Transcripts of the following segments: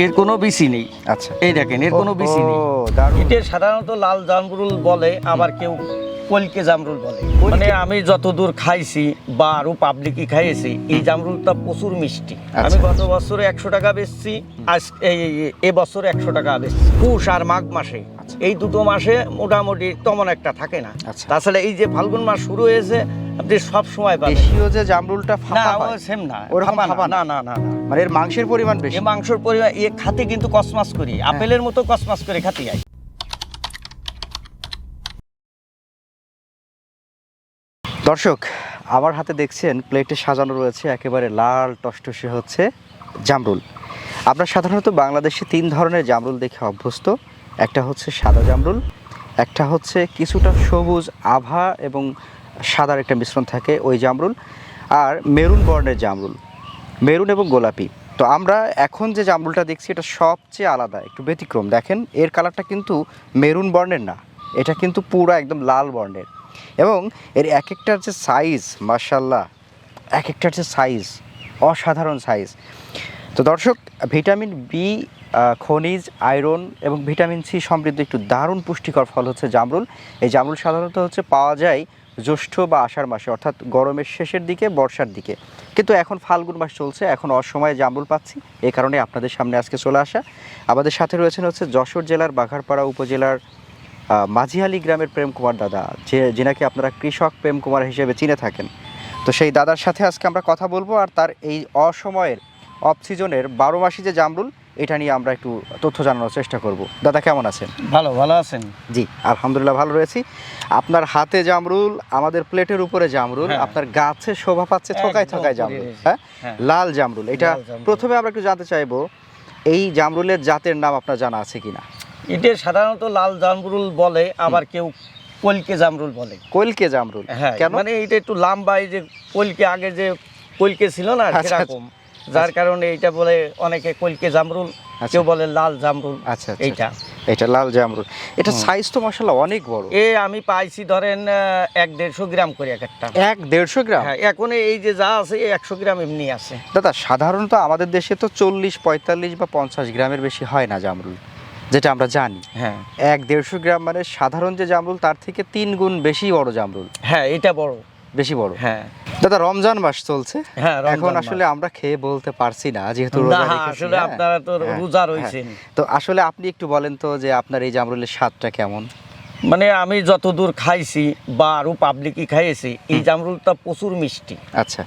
এর কোনো বিসি নেই। আচ্ছা, এই দেখেন, এর কোনো বিসি নেই। দারুণ। এটা সাধারণত লাল জামরুল বলে, আবার কেউ কলকে জামরুল বলে। মানে আমি যতদূর খাইছি বা আরো পাবলিকই খাইয়েছি, এই জামরুলটা প্রচুর মিষ্টি। আমি গত বছরে 100 টাকা বেচছি, আজ এই বছরে 100 টাকা বেচছি। পুষ আর মাঘ মাসে, এই দুটো মাসে মোটামুটি তেমন একটা থাকে না। তাছাড়া এই যে ফাল্গুন মাস শুরু হয়েছে, আপনি সব সময় পাবেন। দেশীয় যে জামরুলটা না, ফাঁপা ও হয়, সেম না, ওরকম ফাঁপা না না না না। মানে এর মাংসের পরিমাণ বেশি। এই মাংসের পরিমাণ এ খাতে কিন্তু কসমাস করি, আপেলের মতো কসমাস করে খাতে যায়। দর্শক, আমার হাতে দেখছেন প্লেটে সাজানো রয়েছে একেবারে লাল টসটসে হচ্ছে জামরুল। আমরা সাধারণত বাংলাদেশে 3 ধরনের জামরুল দেখে অভ্যস্ত। একটা হচ্ছে সাদা জামরুল, একটা হচ্ছে কিছুটা সবুজ আভা এবং সাদার একটা মিশ্রণ থাকে ওই জামরুল, আর মেরুন বর্ণের জামরুল, মেরুন এবং গোলাপি। তো আমরা এখন যে জামরুলটা দেখছি এটা সবচেয়ে আলাদা, একটু ব্যতিক্রম। দেখেন এর কালারটা কিন্তু মেরুন বর্ণের না, এটা কিন্তু পুরো একদম লাল বর্ণের। এবং এর এক একটার যে সাইজ, মাশাআল্লাহ, এক একটার যে সাইজ অসাধারণ সাইজ। তো দর্শক, ভিটামিন বি, খনিজ, আয়রন এবং ভিটামিন সি সমৃদ্ধ একটু দারুণ পুষ্টিকর ফল হচ্ছে জামরুল। এই জামরুল সাধারণত পাওয়া যায় জ্যৈষ্ঠ বা আষাঢ় মাসে, অর্থাৎ গরমের শেষের দিকে, বর্ষার দিকে। কিন্তু এখন ফাল্গুন মাস চলছে, এখন অসময়ে জামরুল পাচ্ছি, এই কারণে আপনাদের সামনে আজকে চলে আসা। আমাদের সাথে রয়েছেন যশোর জেলার বাঘারপাড়া উপজেলার মাঝিহালি গ্রামের প্রেম কুমার দাদা, যিনাকে আপনারা কৃষক প্রেম কুমার হিসেবে চিনে থাকেন। তো সেই দাদার সাথে আজকে আমরা কথা বলবো, আর তার এই অসময়ের, অফ সিজনের 12 মাসি যে জামরুল, এটা নিয়ে আমরা একটু তথ্য জানানোর চেষ্টা করব। দাদা কেমন আছেন? ভালো আছেন? জি আলহামদুলিল্লাহ ভালো রয়েছি। আপনার হাতে জামরুল, আমাদের প্লেটের উপরে জামরুল, আপনার গাছে শোভা পাচ্ছে থোকায় থোকায় জামরুল, হ্যাঁ, লাল জামরুল। এটা প্রথমে আমরা একটু জানতে চাইবো, এই জামরুলের জাতের নাম আপনার জানা আছে কিনা? এটা সাধারণত লাল জামরুল বলে, আবার কেউ কলকে জামরুল বলে। কলকে জামরুল, হ্যাঁ, মানে এটা একটু লম্বা, এই যে কলকে, আগে যে কলকে ছিল না সেরকম, যার কারণে এইটা বলে অনেকে কলকে জামরুল, কেউ বলে লাল জামরুল। আচ্ছা, এইটা এটা লাল জামরুল। এটা সাইজ তো মাশাআল্লাহ অনেক বড়। আমি পাইছি ধরেন 1-150 গ্রাম করে এক একটা। 1-150 গ্রাম? হ্যাঁ, এখন এই যে যা আছে 100 গ্রাম এমনি আছে। দাদা সাধারণত আমাদের দেশে তো 40, 45 বা 50 গ্রামের বেশি হয় না জামরুল, যেটা আমরা জানি। হ্যাঁ, 1-150 গ্রাম মানে সাধারণ যে জামরুল তার থেকে 3 গুণ বেশি বড় জামরুল। হ্যাঁ, এটা বড়, বেশি বড়। হ্যাঁ দাদা, রমজান মাস চলছে, হ্যাঁ, এখন আসলে আমরা খেয়ে বলতে পারছি না, যেহেতু আসলে আপনারা তো রোজা রয়েছেন। তো আসলে আপনি একটু বলেন তো যে আপনার এই জামরুলের স্বাদটা কেমন? মানে আমি যতদূর খাইছি বা আরো পাবলিকই খাইয়েছি, এই জামরুলটা প্রচুর মিষ্টি। আচ্ছা,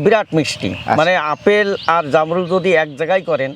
বিরাট মিষ্টি। মানে আপেল আর জামরুল যদি এক জায়গায় করেন,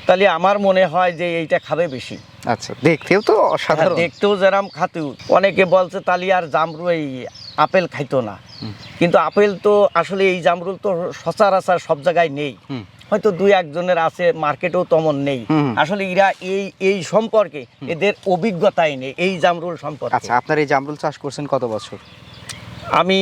তাহলে আমার মনে হয় যে এইটা খাবে বেশি। আচ্ছা, দেখতেও তো অসাধারণ, দেখতেও যেরাম খাতেও। অনেকে বলছে তাহলে আর জামরুল, এই আপেল খাইতো না, কিন্তু আপেল তো আসলে এই জামরুল তো সচরাচর সব জায়গায় নেই, হয়তো 2-1 জনের আছে, মার্কেটেও তেমন নেই। আসলে এরা এই সম্পর্কে এদের অভিজ্ঞতাই নেই এই জামরুল সম্পর্কে। আচ্ছা, আপনার এই জামরুল চাষ করছেন কত বছর? আমি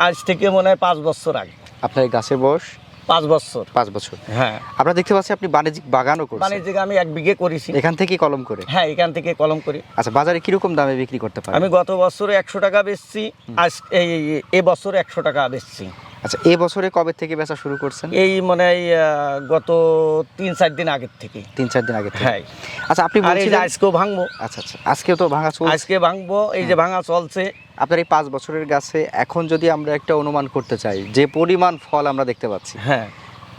আজ থেকে মনে হয় 5 বছর আগে। আপনার এই গাছের বয়স 5 বছর। 5 বছর, হ্যাঁ। আমরা দেখতে পাচ্ছি আপনি বাণিজ্যিক বাগানও করছেন। বাণিজ্যিক আমি 1 বিঘে করেছি। এখান থেকে কলম করে? হ্যাঁ, এখান থেকে কলম করি। আচ্ছা, বাজারে কিরকম দামে বিক্রি করতে পারেন? আমি গত বছরে 100 টাকা বেচছি, আজ এই বছরে 100 টাকা বেচছি। আচ্ছা, এই বছরে কবে থেকে বেচা শুরু করছেন? এই মনে হয় গত 3-4 দিন আগের থেকে। 3-4 দিন আগে থেকে? হ্যাঁ। আচ্ছা, আপনি বলছিলেন আজকেও ভাঙবো। আচ্ছা, আজকেও তো ভাঙা চলছে? আজকে ভাঙবো, এই যে ভাঙা চলছে। আপনার এই 5 বছরের গাছে এখন যদি আমরা একটা অনুমান করতে চাই, যে পরিমাণ ফল আমরা দেখতে পাচ্ছি, হ্যাঁ,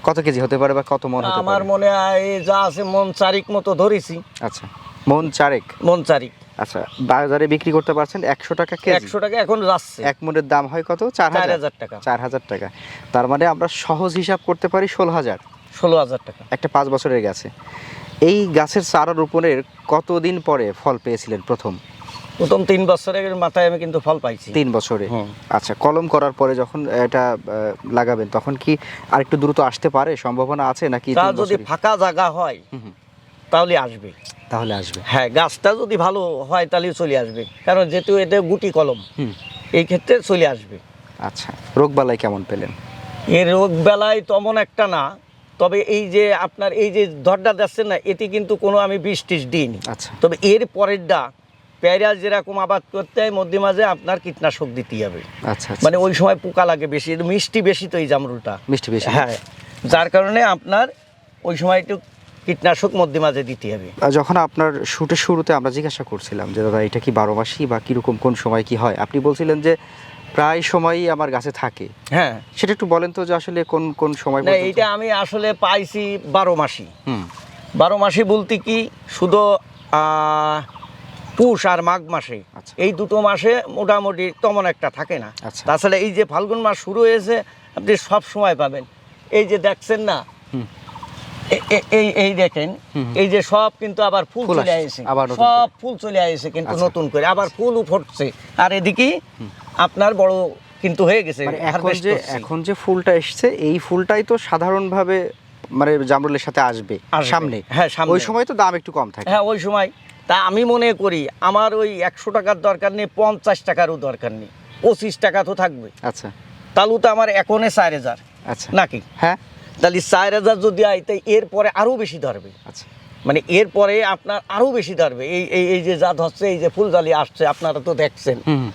কত কেজি হতে পারে বা কত মন হতে পারে? আমার মনে হয় যা আছে মন 4 মতো ধরেছি। আচ্ছা, মন 4। মন 4। আচ্ছা, বাজারে বিক্রি করতে পারছেন 100 টাকা কেজি? 100 টাকা এখন যাচ্ছে। 1 মনের দাম হয় কত? 4000 টাকা। 4000 টাকা। তার মানে আমরা সহজ হিসাব করতে পারি 16,000 টাকা একটা 5 বছরের গাছে। এই গাছের চারা রোপণের কতদিন পরে ফল পেয়েছিলেন প্রথম? 3 বছরের মাথায় আমি কিন্তু ফল পাইছি। 3 বছরে? আচ্ছা, কলম করার পরে যখন এটা লাগাবেন তখন কি আরেকটু দ্রুত আসতে পারে, সম্ভাবনা আছে নাকি? যদি ফাঁকা জায়গা হয় তাহলে আসবে। তাহলে আসবে? হ্যাঁ, গাছটা যদি ভালো হয় তাহলে চলে আসবে, কারণ যেহেতু এটা গুটি কলম, এই ক্ষেত্রে চলে আসবে। আচ্ছা, রোগবালাই কেমন পেলেন? এর রোগ বেলায় তেমন একটা না, তবে এই যে আপনার এই যে ধরটা যাচ্ছেন না, এতে কিন্তু কোনো আমি বিষ-টিষ দিইনি। আচ্ছা, তবে এর পরেরটা পেয়ারা যেরকম আবাদ করতে হয়, মধ্যে মাঝে আপনার কীটনাশক দিতে হবে। আচ্ছা, মানে ওই সময় পোকা লাগে বেশি, মিষ্টি বেশি তো এই জামরুলটা, মিষ্টি বেশি। হ্যাঁ, যার কারণে আপনার ওই সময় একটু কীটনাশক মধ্যে মাঝে দিতে হবে। যখন আপনার শুটের শুরুতে আমরা জিজ্ঞাসা করছিলাম যে দাদা এটা কি 12 মাসই বা কিরকম কোন সময় কি হয়, আপনি বলছিলেন যে প্রায় সময়ই আমার গাছে থাকে। হ্যাঁ, সেটা একটু বলেন তো যে আসলে কোন কোন সময় না পর্যন্ত? এইটা আমি আসলে পাইছি 12 মাসই। হুম 12 মাসে বলতে কি শুধু পুষ আর মাঘ মাসে, আচ্ছা। এই দুটো মাসে মোটামুটি তেমন একটা থাকে না। আচ্ছা। তাছাড়া এই যে ফাল্গুন মাস শুরু হয়েছে আপনি সব সময় পাবেন। এই যে দেখছেন না, হুম। এই দেখেন, হুম। এই যে সব কিন্তু আবার ফুল ফুল চলে আসছে, আসছে, আবার নতুন সব করে। ফুল চলে আসছে কিন্তু আচ্ছা। নতুন করে আবার ফুলও ফুটছে। আর এদিকে আপনার বড় কিন্তু হয়ে গেছে, মানে harvest করছি। এখন যে ফুলটা এসছে এই ফুলটাই তো সাধারণভাবে মানে জামরুলের সাথে আসবে আসবে। সামনে। হ্যাঁ, সামনে। ওই সময় তো দাম একটু কম থাকে। হ্যাঁ, ওই সময় তা আমি মনে করি আমার ওই 100 টাকার দরকার নেই, 50 টাকারও দরকার নেই, 25 টাকা তো থাকবে। আচ্ছা তালু তো আমার এখনে 4000 আচ্ছা নাকি, হ্যাঁ তাহলে 4000 যদি হয় তাই এরপরে আরও বেশি ধরবে। আচ্ছা মানে এরপরে আপনার আরও বেশি ধরবে। এই যে যা ধরছে, এই যে ফুলজালি আসছে আপনারা তো দেখছেন, হুম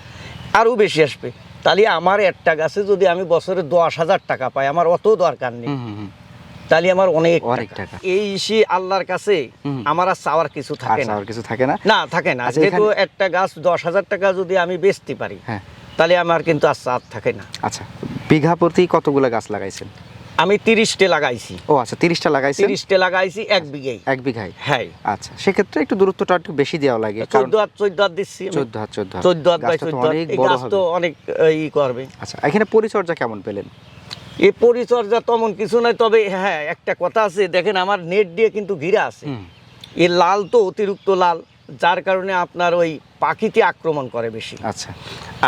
আরও বেশি আসবে। তাহলে আমার একটা গাছে যদি আমি বছরে 10,000 টাকা পাই, আমার অত দরকার নেই, হুম হুম তাহলে আমার অনেক অনেক টাকা। টাকা। এই সে আল্লাহর কাছে হুম। আমার আর চাওয়ার কিছু থাকে না। আর কিছু থাকে না। না, থাকে না। আচ্ছা, যেহেতু এখানে- একটা গাছ 10,000 টাকা যদি আমি বেচতে পারি, হ্যাঁ তাহলে আমার কিন্তু আর চাপ থাকে না। আচ্ছা, বিঘা প্রতি কতগুলো গাছ লাগাইছেন? আমি 30টে লাগাইছি। ও আচ্ছা 30টা লাগাইছেন 30টে লাগাইছি 1 বিঘায়। 1 বিঘায়। হ্যাঁ, আচ্ছা, সেক্ষেত্রে একটু দূরত্বটা একটু বেশি দেওয়া লাগে, কারণ 14 হাত দিচ্ছি আমি। 14 হাত 14 হাত বাই গাছটা তো 14 হাত। অনেক এই বড় গাছ তো হবে। অনেক ই করবে। আচ্ছা, এখানে পরিচর্যা কেমন পেলেন? এই পরিচর্যা তেমন কিছু নয়, তবে হ্যাঁ একটা কথা আছে, দেখেন আমার নেট দিয়ে কিন্তু ঘিরে আছে। হুম এই লাল তো অতিরিক্ত লাল, যার কারণে আপনার ওই পাখিতে আক্রমণ করে বেশি। আচ্ছা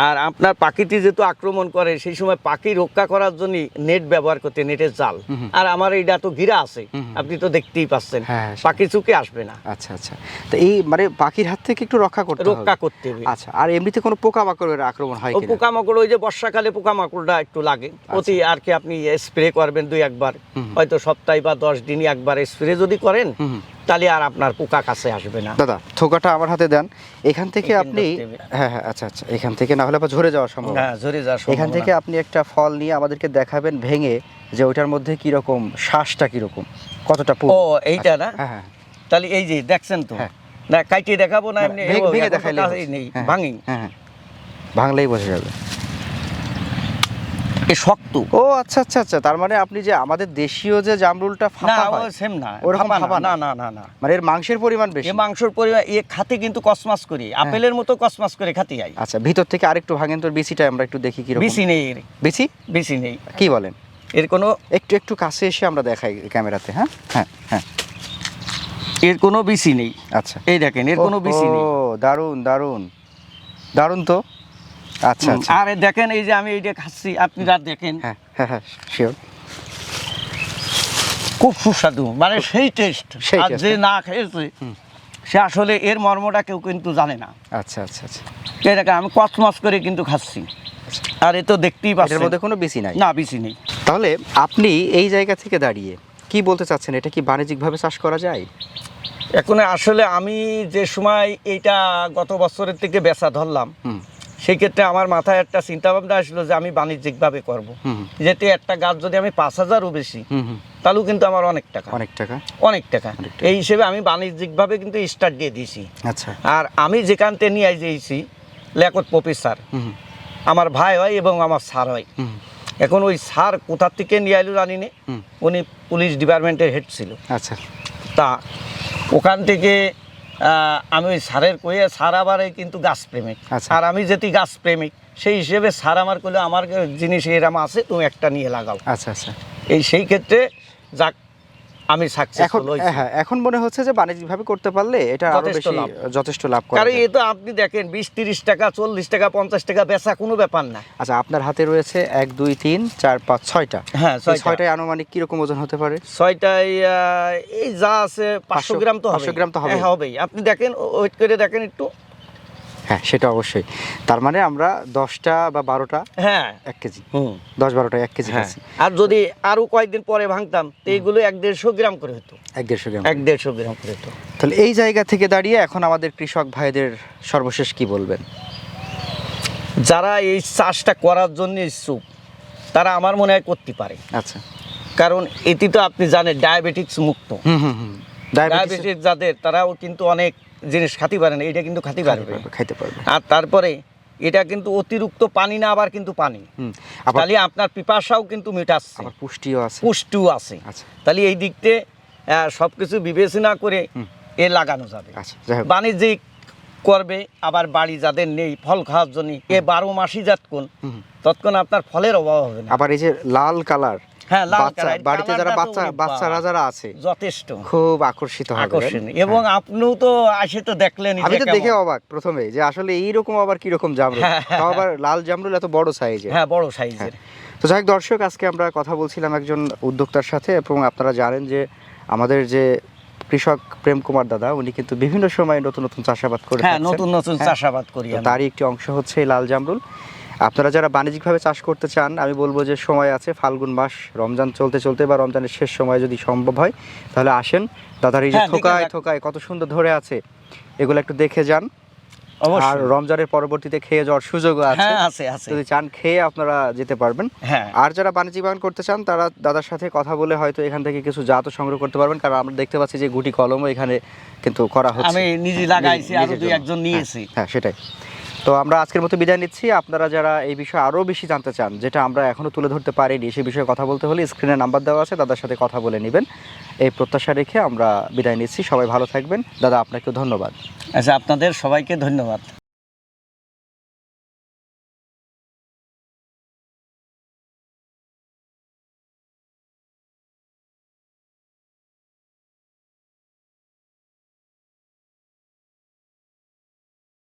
আর আপনার পাখিতে যেহেতু আক্রমণ করে, সেই সময় পাখি রক্ষা করার জন্য নেট ব্যবহার করতে, নেটের জাল। হুম। আর আমার এইটা তো ঘিরা আছে, হুম। আপনি তো দেখতেই পাচ্ছেন, হ্যাঁ, পাখি চুকে আসবে না, আচ্ছা আচ্ছা, তো এই মানে পাখির হাত থেকে একটু রক্ষা করতে হবে। রক্ষা করতে হবে। আচ্ছা, আর এমনিতে কোনো পোকামাকড়ের আক্রমণ হয় ও কিনা? পোকামাকড়, ওই যে বর্ষাকালে পোকামাকড়টা একটু লাগে অতি, আর কি আপনি স্প্রে করবেন 2-1 বার, হুম। হয়তো সপ্তাহে বা 10 দিনই একবার স্প্রে যদি করেন, হুম। তাহলে আর আপনার পোকা কাছে আসবে না। দাদা থোকাটা আমার হাতে দেন, এখান থেকে এখানে আপনি, ধরতে হবে। হ্যাঁ হ্যাঁ আচ্ছা আচ্ছা, এখান থেকে না হলে আবার ঝরে যাওয়া সম্ভব। হ্যাঁ, ঝরে যাওয়ার এখান সম্ভাবনা। থেকে আপনি একটা ফল নিয়ে আমাদেরকে দেখাবেন ভেঙে, যে ওইটার মধ্যে কিরকম শ্বাসটা কিরকম, কতটা পুরো। ও এইটা না, হ্যাঁ হ্যাঁ তাহলে এই যে দেখছেন তো, হ্যাঁ। না কাইটে দেখাবো না, এমনি ভেঙে এখন তো দেখাইলে কাছেই নেই, ভাঙি হ্যাঁ হ্যাঁ, ভাঙলেই বোঝা যাবে। এই শক্ত। ও আচ্ছা আচ্ছা আচ্ছা, তার মানে আপনি যে আমাদের দেশীয় যে জামরুলটা না, ফাঁপা ও হয়, সেম না, ওরকম ফাঁপা ফাঁপা না, না। না না না। মানে এর মাংসের পরিমাণ বেশি। এ মাংসর পরিমাণ, এ খাতে কিন্তু কসমাস করি, আপেলের মতো কসমাস করে খাতে হয়। আচ্ছা, ভিতর থেকে আরেকটু ভাঙেন তো, বিচিটা আমরা একটু দেখি কিরকম। বেশি নেই এর, বিচি বেশি নেই কি বলেন? এর কোনো, একটু একটু কাছে এসে আমরা দেখাই ক্যামেরাতে। হ্যাঁ হ্যাঁ হ্যাঁ এর কোনো বেশি নেই। আচ্ছা, এই দেখেন, এর কোনো বেশি নেই। ও দারুণ দারুণ দারুণ তো। আচ্ছা আচ্ছা, আর এ দেখেন, এই যে আমি এইটা খাচ্ছি, আপনি রাত দেখেন, হ্যাঁ হ্যাঁ হ্যাঁ শিওর। খুব সুস্বাদু, মানে সেই টেস্ট। সেই আর taste, যে না খেয়েছে সে আসলে এর মর্মটা কেউ কিন্তু জানে না। আচ্ছা আচ্ছা আচ্ছা, এই দেখেন আমি কসমস করে কিন্তু খাচ্ছি, আর এ তো দেখতেই এটার পাচ্ছেন, মধ্যে কোনো বিচি নাই। না বেশি নেই। তাহলে আপনি এই জায়গা থেকে দাঁড়িয়ে কি বলতে চাচ্ছেন, এটা কি বাণিজ্যিকভাবে চাষ করা যায়? এখন আসলে আমি যে সময় এইটা গত বছরের থেকে বেচা ধরলাম, হুম সেই ক্ষেত্রে আমার মাথায় একটা চিন্তা ভাবনা আসলো যে আমি বাণিজ্যিকভাবে করব। হুম যেতে একটা গাছ যদি আমি 5,000ও বেশি, হুম হুম, তাহলেও কিন্তু আমার অনেক টাকা, অনেক টাকা। অনেক টাকা। অনেক টাকা। এই হিসেবে আমি বাণিজ্যিকভাবে কিন্তু স্টার্ট দিয়ে দিয়েছি। আচ্ছা, আর আমি যেখান থেকে নিয়ে যেয়েছি লেখত প্রফেসর, হুম আমার ভাই হয় এবং আমার স্যার হয়। হুম এখন ওই স্যার কোথা থেকে নিয়ে এলো জানি না, হুম, উনি পুলিশ ডিপার্টমেন্টের হেড ছিল। আচ্ছা তা ওখান থেকে আমি ওই স্যারের কয়ে, স্যার আবার এই কিন্তু গাছ প্রেমিক, আচ্ছা। আর আমি যেটি গাছ প্রেমিক, সেই হিসেবে স্যার আমার কইলো আমার জিনিস এরম আছে, তুমি একটা নিয়ে লাগাও। আচ্ছা আচ্ছা, এই সেই ক্ষেত্রে যাক আমি এখন সাকসেসফুল হয়েছি। হ্যাঁ, এখন মনে হচ্ছে যে বাণিজ্যিকভাবে করতে পারলে এটা আরো যথেষ্ট বেশি লাভ। যথেষ্ট লাভ করা কারণ যায়। এ তো আপনি দেখেন 20-30 টাকা, 40 টাকা, 50 টাকা বেচা কোনো ব্যাপার না। আচ্ছা, আপনার হাতে রয়েছে 1 2 3 4 5 6টা। হ্যাঁ, এই 6টায় আনুমানিক কিরকম ওজন হতে পারে? 6টায় এই যা আছে 500 গ্রাম তো হবে। 500 গ্রাম তো হবেই। হ্যাঁ, হবেই। আপনি দেখেন, ওয়েট করে দেখেন একটু। হ্যাঁ, সেটা অবশ্যই। তার মানে আমরা 10টা বা 12টা হ্যাঁ, 1 কেজি, হুম, 10-12টা 1 কেজি হ্যাঁ। খাচ্ছি। আর যদি আরো কয়েকদিন পরে ভাঙতাম, তো এইগুলো 1-150 গ্রাম করে হতো, 1-150 গ্রাম। 1-150 গ্রাম করে হতো। তাহলে এই জায়গা থেকে দাঁড়িয়ে এখন আমাদের কৃষক ভাইদের সর্বশেষ কি বলবেন? যারা এই চাষটা করার জন্য ইচ্ছুক, তারা আমার মনে হয় করতে পারে। আচ্ছা, কারণ এটি তো আপনি জানেন ডায়াবেটিক্স মুক্ত। হুম হুম হুম, ডায়াবেটিস যাদের, তারাও কিন্তু অনেক জিনিস খাতে পারে না, এটা কিন্তু খাতে পারবে, খাইতে পারবে। আর তারপরে এটা কিন্তু অতিরিক্ত পানি না, আবার কিন্তু পানি, তাহলে আপনার পিপাসাও কিন্তু মেটাচ্ছে, আবার পুষ্টিও আছে, পুষ্টিও আছে। আচ্ছা, তাহলে এই দিকতে সবকিছু বিবেচনা করে এ লাগানো যাবে। আচ্ছা, যাই হোক। বাণিজ্যিক করবে, আবার বাড়ি যাদের নেই ফল খাওয়ার জন্য, এ 12 মাসই যাতক্ষণ ততক্ষণ আপনার ফলের অভাব হবে না। আবার এই যে লাল কালার, হ্যাঁ, লাল বাচ্চা, কালার, বাড়িতে যারা বাচ্চারা যারা আছে যথেষ্ট খুব আকর্ষিত হবে, আকর্ষণীয়। এবং আপনিও তো আসে তো দেখলেন, আমি তো দেখে অবাক প্রথমে যে আসলে এইরকম আবার কিরকম জামরুল, তাও আবার লাল জামরুল এত বড় সাইজের। হ্যাঁ, বড় সাইজের। তো যাই হোক দর্শক, আজকে আমরা কথা বলছিলাম একজন উদ্যোক্তার সাথে, এবং আপনারা জানেন যে আমাদের যে কৃষক প্রেম কুমার দাদা, উনি কিন্তু বিভিন্ন সময় নতুন নতুন চাষাবাদ করে হ্যাঁ, থাকছেন। নতুন নতুন চাষাবাদ করি তো আমি। তারই একটি অংশ হচ্ছে এই লাল জামরুল। আপনারা যারা বাণিজ্যিকভাবে চাষ করতে চান, আমি বলবো যে সময় আছে, ফাল্গুন মাস, রমজান চলতে চলতে বা রমজানের শেষ সময় যদি সম্ভব হয় তাহলে আসেন। দাদার এই যে হ্যাঁ, থোকায় থোকায় কত সুন্দর ধরে আছে, এগুলো একটু দেখে যান। আর অবশ্যই। রমজানের পরবর্তীতে খেয়ে যাওয়ার সুযোগও আছে, হ্যাঁ, আছে আছে। যদি চান খেয়ে আপনারা যেতে পারবেন। হ্যাঁ, আর যারা বাণিজ্যিক বাগান করতে চান তারা দাদার সাথে কথা বলে হয়তো এখান থেকে কিছু জাতও সংগ্রহ করতে পারবেন, কারণ আমরা দেখতে পাচ্ছি যে গুটি কলমও এখানে কিন্তু করা হচ্ছে। আমি নিজে লাগাইছি, আরো নিজের দুই জন্য। একজন নিয়েছি। হ্যাঁ, সেটাই। তো আমরা আজকের মতো বিদায় নিচ্ছি। আপনারা যারা এই বিষয়ে আরও বেশি জানতে চান, যেটা আমরা এখনও তুলে ধরতে পারিনি, সেই বিষয়ে কথা বলতে হলে স্ক্রিনে নাম্বার দেওয়া আছে, দাদার সাথে কথা বলে নেবেন। এই প্রত্যাশা রেখে আমরা বিদায় নিচ্ছি। সবাই ভালো থাকবেন। দাদা, আপনাকেও ধন্যবাদ। আচ্ছা, আপনাদের সবাইকে ধন্যবাদ।